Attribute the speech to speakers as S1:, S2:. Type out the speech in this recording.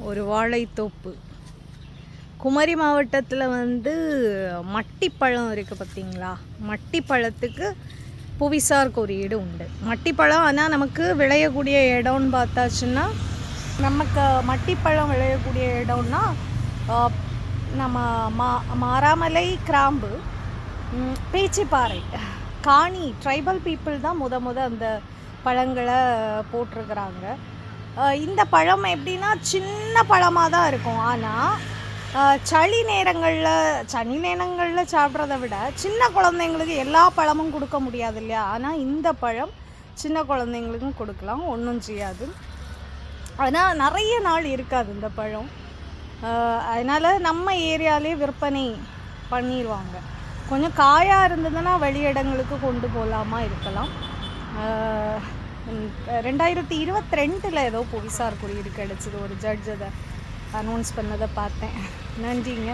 S1: ஒரு வாழைத்தோப்பு. குமரி மாவட்டத்தில் மட்டிப்பழம் இருக்குது பார்த்தீங்களா? மட்டிப்பழத்துக்கு புவிசார் குறியீடு உண்டு. மட்டிப்பழம் ஆனால் நமக்கு விளையக்கூடிய இடம்னு பார்த்தாச்சுன்னா, நமக்கு மட்டிப்பழம் விளையக்கூடிய இடம்னா நம்ம மாராமலை, கிராம்பு, பேச்சிப்பாறை, காணி ட்ரைபல் பீப்புள் தான் அந்த பழங்களை போட்டிருக்கிறாங்க. இந்த பழம் எப்படின்னா சின்ன பழமாக தான் இருக்கும். ஆனால் சளி நேரங்களில் சாப்பிட்றத விட சின்ன குழந்தைங்களுக்கு எல்லா பழமும் கொடுக்க முடியாது இல்லையா? ஆனால் இந்த பழம் சின்ன குழந்தைங்களுக்கும் கொடுக்கலாம், ஒன்றும் செய்யாது. ஆனால் நிறைய நாள் இருக்காது இந்த பழம். அதனால் நம்ம ஏரியாலே விற்பனை பண்ணிடுவாங்க. கொஞ்சம் காயாக இருந்ததுன்னா வெளியிடங்களுக்கு கொண்டு போகலாமா இருக்கலாம். 2022 ஏதோ புவிசார் குறியீடு கிடச்சிது. ஒரு ஜட்ஜ் அதை அனௌன்ஸ் பண்ணதை பார்த்தேன். நன்றிங்க.